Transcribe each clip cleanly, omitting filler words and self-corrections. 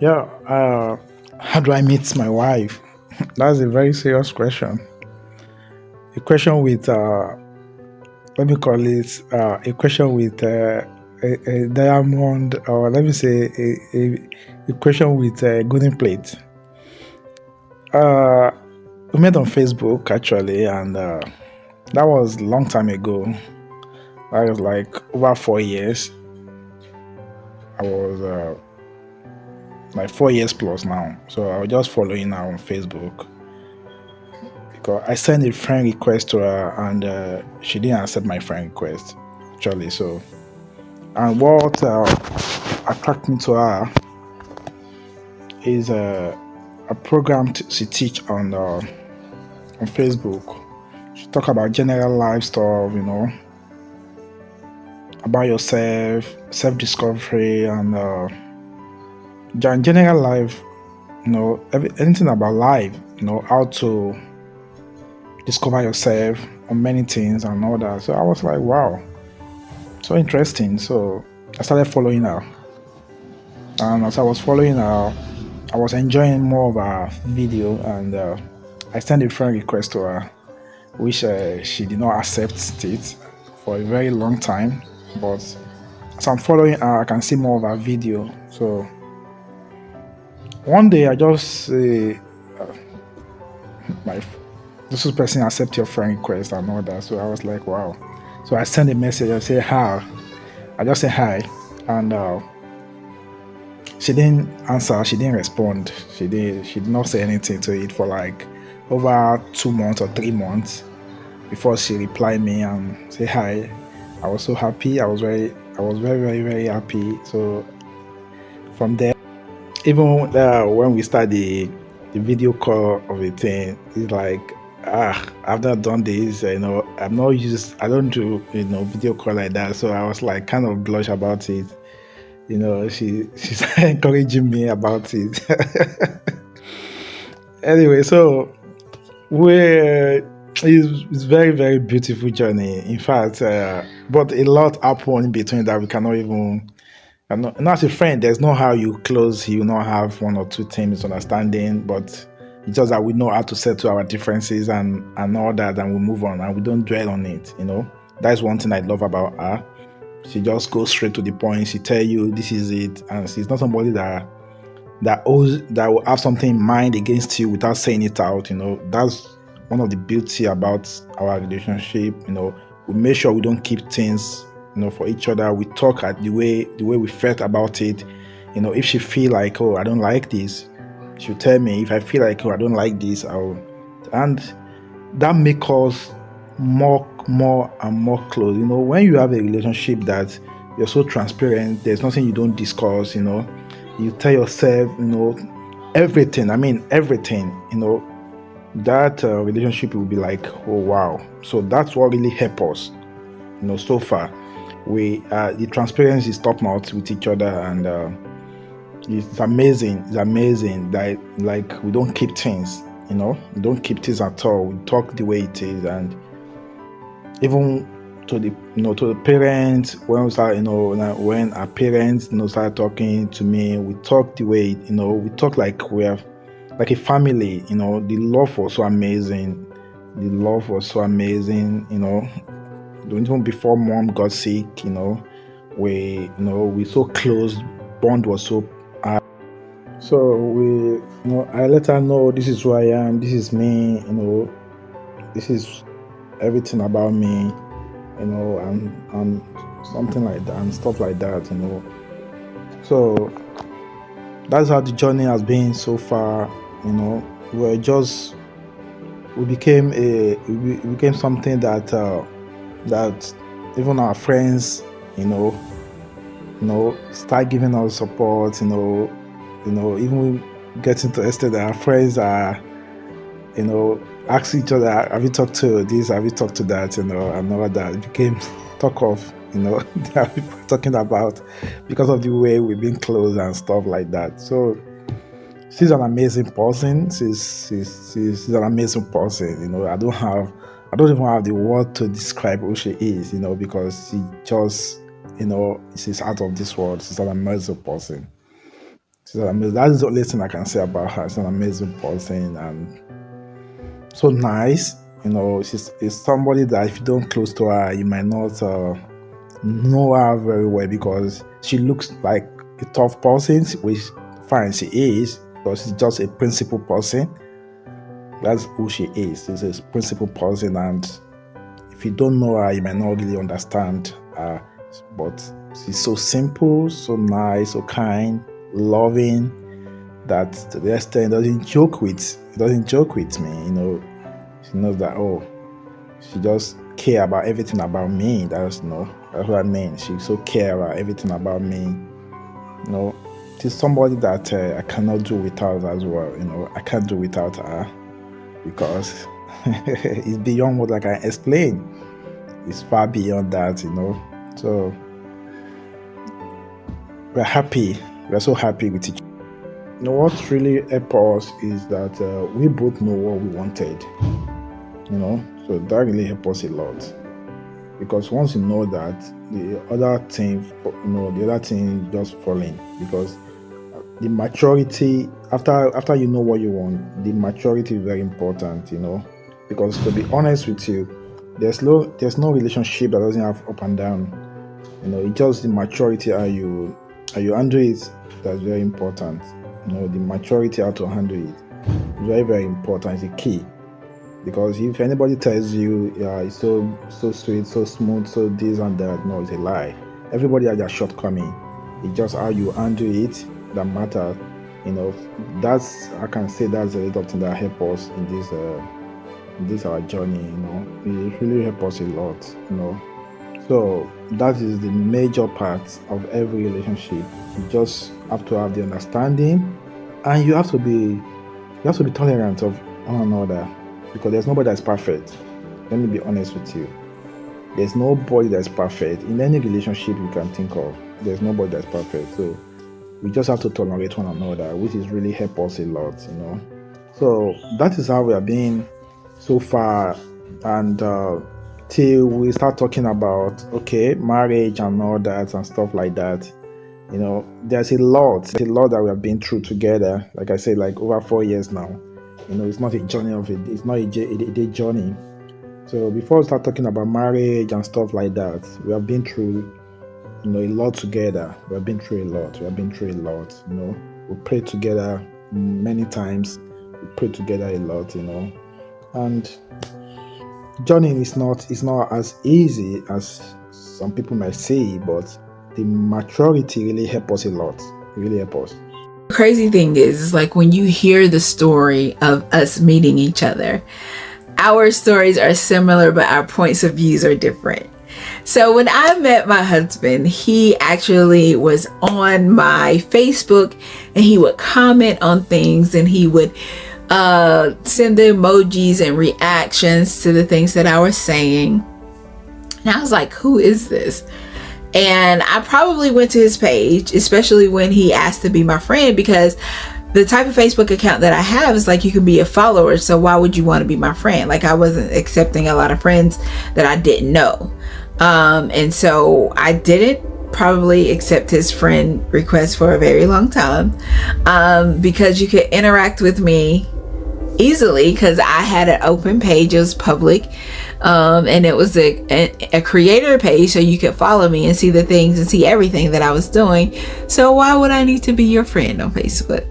Yeah, how do I meet my wife? That's a very serious question. A question with, let me call it, a question with a diamond, or let me say, a question with a golden plate. Uh, we met on Facebook actually, and that was a long time ago. That was like over 4 years. I was like 4 years plus now. So I was just following her on Facebook because I sent a friend request to her and she didn't accept my friend request actually. So, and what attracted me to her is a program she teach on Facebook. She talk about general life stuff, about yourself, self discovery, and general life. Anything about life. How to discover yourself on many things and all that. So I was like, wow, so interesting. So I started following her. And as I was following her, I was enjoying more of her video and I sent a friend request to her, which she did not accept it for a very long time. But as I'm following her, I can see more of her video. So one day I just my this person accept your friend request and all that. So I was like, wow. So I sent a message. I say hi. I just say hi, and she didn't answer. She didn't respond. She did not say anything to it for like over 2 months or 3 months before she replied me and say hi. I was so happy. I was very happy. So from there, even when we start the video call of the thing, it's like I've not done this. I'm not used. I don't do video call like that. So I was like kind of blush about it. She's encouraging me about it. Anyway, so we're it's very beautiful journey. In fact, but a lot happened in between that we cannot even. And as a friend, there's no how you close. You not have one or two things misunderstanding, but it's just that we know how to settle our differences and all that, and we move on and we don't dwell on it. That's one thing I love about her. She just goes straight to the point. She tell you this is it, and she's not somebody that will have something in mind against you without saying it out. That's one of the beauty about our relationship. We make sure we don't keep things for each other. We talk at the way we felt about it. If she feel like, oh, I don't like this, she'll tell me. If I feel like, oh, I don't like this, I'll and that make us more and more close. When you have a relationship that you're so transparent, there's nothing you don't discuss. You tell yourself, everything. I mean, everything. That relationship will be like, oh wow. So that's what really helped us. So far, we the transparency is top notch with each other, and it's amazing. It's amazing that like we don't keep things. We don't keep things at all. We talk the way it is, and even to the parents when we start when our parents start talking to me, we talk the way we talk like we have like a family. The love was so amazing. The love was so amazing. Even before mom got sick, we so close. Bond was so high. So I let her know this is who I am. This is me. This is everything about me. And something like that and stuff like that. So that's how the journey has been so far. We're just we became something that even our friends, start giving us support. Even getting to extent that our friends are, ask each other, have you talked to this? Have you talked to that? And all that. It became talk of, that people talking about because of the way we've been close and stuff like that. So she's an amazing person. She's an amazing person. I don't even have the word to describe who she is. Because she just, she's out of this world. She's an amazing person. She's an amazing. That is the only thing I can say about her. She's an amazing person and so nice. She's somebody that if you don't close to her, you might not know her very well because she looks like a tough person, which fine she is, because she's just a principled person. That's who she is. She's a principled person, and if you don't know her, you might not really understand her. But she's so simple, so nice, so kind, loving, that to the extent it doesn't joke with me. She knows that she just care about everything about me. That's what I mean. She so care about everything about me. She's somebody that I cannot do without as well. I can't do without her because it's beyond what I can explain. It's far beyond that. So we're happy. We're so happy with each other. What really helped us is that we both know what we wanted. So that really helped us a lot. Because once you know that, the other thing is just falling. Because the maturity, after you know what you want, the maturity is very important. Because to be honest with you, there's no relationship that doesn't have up and down. It's just the maturity how you handle it that's very important. The maturity how to handle it is very, very important. It's the key. Because if anybody tells you, yeah, it's so sweet, so smooth, so this and that, no, it's a lie. Everybody has their shortcoming. It's just how you handle it that matters. I can say that's a little thing that help us in this our journey. It really help us a lot. So that is the major part of every relationship. You just have to have the understanding, and you have to be tolerant of one another. Because there's nobody that's perfect. Let me be honest with you. There's nobody that's perfect. In any relationship you can think of, there's nobody that's perfect. So we just have to tolerate one another, which is really help us a lot, So that is how we are being so far. And till we start talking about, marriage and all that and stuff like that, there's a lot that we have been through together. Like I said, like over 4 years now. It's not a journey it's not a day journey. So before we start talking about marriage and stuff like that, we have been through, a lot together. We have been through a lot. We prayed together many times. We prayed together a lot, And journey is not as easy as some people might say, but the maturity really helped us a lot. It really helped us. The crazy thing is like when you hear the story of us meeting each other, our stories are similar, but our points of views are different. So when I met my husband, he actually was on my Facebook and he would comment on things and he would send the emojis and reactions to the things that I was saying. And I was like, who is this? And I probably went to his page, especially when he asked to be my friend, because the type of Facebook account that I have is like you can be a follower. So why would you want to be my friend? Like I wasn't accepting a lot of friends that I didn't know. And so I didn't probably accept his friend request for a very long time because you could interact with me easily because I had an open page. It was public. And it was a creator page, so you could follow me and see the things and see everything that I was doing. So why would I need to be your friend on Facebook?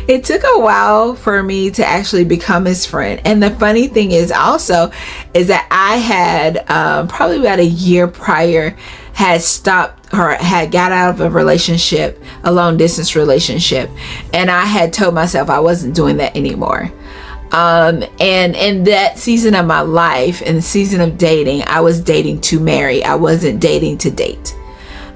It took a while for me to actually become his friend. And the funny thing is also is that I had probably about a year prior had stopped or had got out of a relationship, a long distance relationship. And I had told myself I wasn't doing that anymore. And in that season of my life, in the season of dating, I was dating to marry. I wasn't dating to date.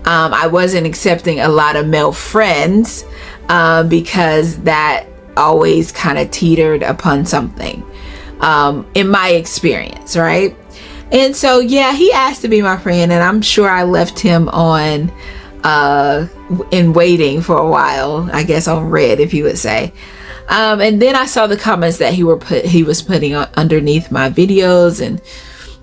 I wasn't accepting a lot of male friends because that always kind of teetered upon something in my experience, right? And so, yeah, he asked to be my friend, and I'm sure I left him on in waiting for a while, I guess on red, if you would say. And then I saw the comments that he was putting underneath my videos and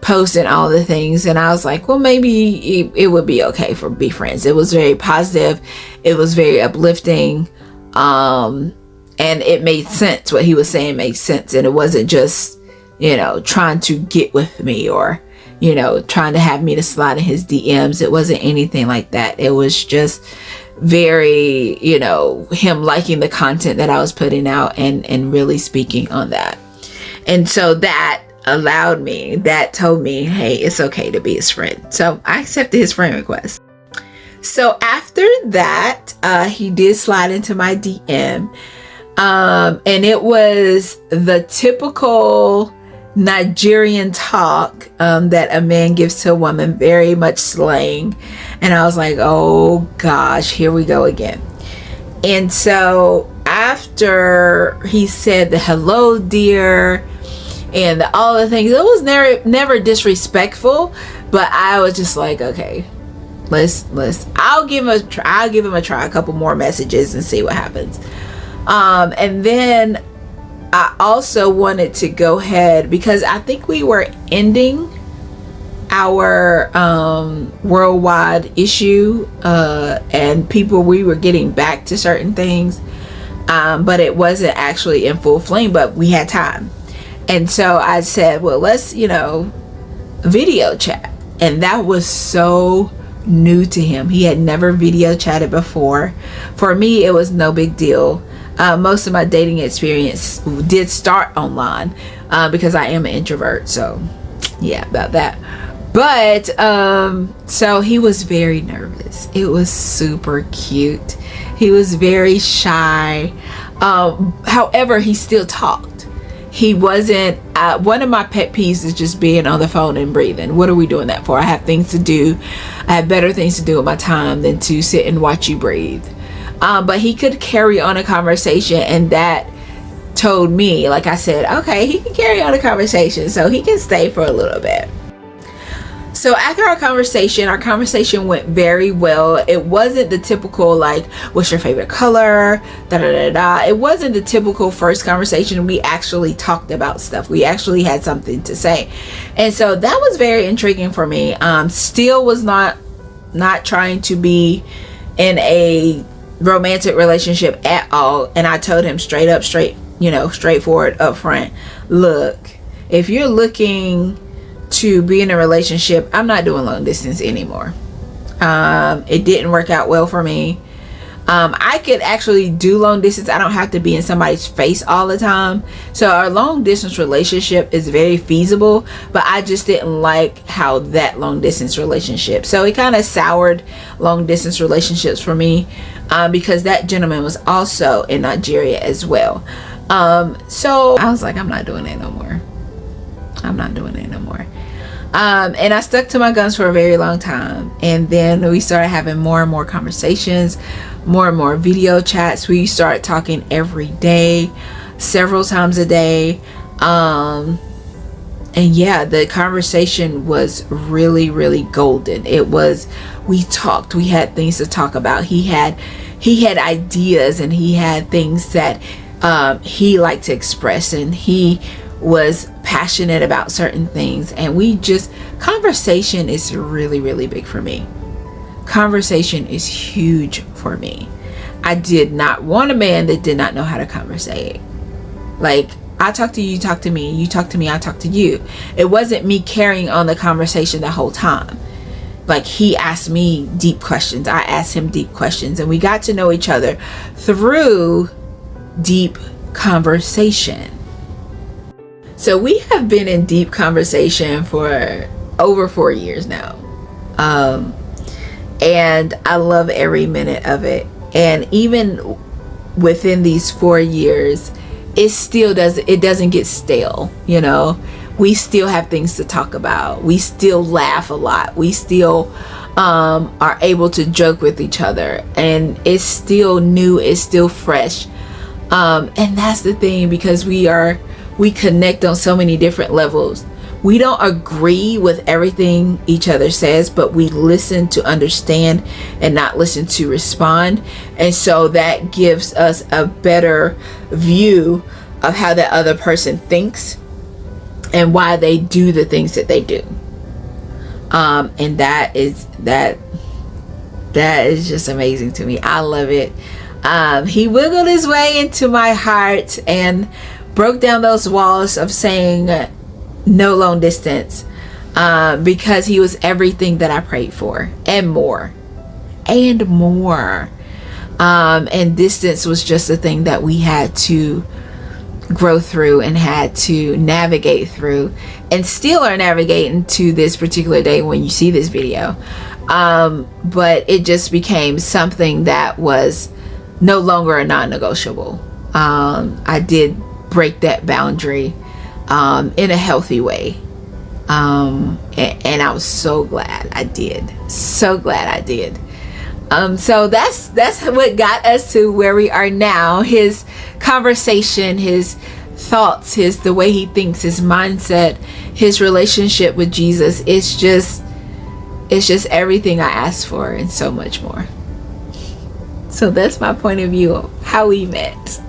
posting all the things, and I was like, well, maybe it would be okay for be friends. It was very positive. It was very uplifting. And it made sense. What he was saying made sense, and it wasn't just, trying to get with me, or trying to have me to slide in his DMs. It wasn't anything like that. It was just very, him liking the content that I was putting out, and really speaking on that. And so that told me, hey, it's okay to be his friend. So I accepted his friend request. So after that, he did slide into my DM. And it was the typical Nigerian talk that a man gives to a woman, very much slang. And I was like, oh gosh, here we go again. And so after he said the hello dear and all the things, it was never disrespectful, but I was just like, okay, I'll give him a try, a couple more messages and see what happens. And then I also wanted to go ahead, because I think we were ending our worldwide issue, and we were getting back to certain things, but it wasn't actually in full flame, but we had time. And so I said, well, let's video chat. And that was so new to him. He had never video chatted before. For me, it was no big deal. Most of my dating experience did start online, because I am an introvert. So yeah, about that. But so he was very nervous. It was super cute. He was very shy. However, he still talked. He wasn't, one of my pet peeves is just being on the phone and breathing. What are we doing that for? I have things to do. I have better things to do with my time than to sit and watch you breathe. But he could carry on a conversation, and that told me, like I said, okay, he can carry on a conversation, so he can stay for a little bit. So after our conversation went very well. It wasn't the typical, like, what's your favorite color? It wasn't the typical first conversation. We actually talked about stuff. We actually had something to say. And so that was very intriguing for me. Still was not trying to be in a romantic relationship at all. And I told him straightforward, upfront, look, if you're looking to be in a relationship, I'm not doing long distance anymore. It didn't work out well for me. I could actually do long distance. I don't have to be in somebody's face all the time. So our long distance relationship is very feasible, but I just didn't like how that long distance relationship. So it kind of soured long distance relationships for me, because that gentleman was also in Nigeria as well. So I was like, I'm not doing it no more. And I stuck to my guns for a very long time. And then we started having more and more conversations, more and more video chats. We started talking every day, several times a day. And yeah, the conversation was really, really golden. We talked, we had things to talk about. He had ideas, and he had things that he liked to express, and he was passionate about certain things. And conversation is really, really big for me. Conversation is huge for me. I did not want a man that did not know how to conversate. Like, I talk to you, you talk to me, you talk to me, I talk to you. It wasn't me carrying on the conversation the whole time. Like, he asked me deep questions, I asked him deep questions, and we got to know each other through deep conversation. So we have been in deep conversation for over 4 years now. And I love every minute of it. And even within these 4 years, it doesn't get stale, We still have things to talk about. We still laugh a lot. We still are able to joke with each other. And it's still new, it's still fresh. And that's the thing, because we connect on so many different levels. We don't agree with everything each other says, but we listen to understand and not listen to respond. And so that gives us a better view of how the other person thinks and why they do the things that they do. And that is just amazing to me. I love it. He wiggled his way into my heart and broke down those walls of saying no long distance, because he was everything that I prayed for and more. And distance was just a thing that we had to grow through and had to navigate through, and still are navigating to this particular day when you see this video. But it just became something that was no longer a non-negotiable. I did break that boundary in a healthy way. And I was so glad I did. So glad I did. So that's what got us to where we are now. His conversation, his thoughts, the way he thinks, his mindset, his relationship with Jesus, it's just everything I asked for and so much more. So that's my point of view of how we met.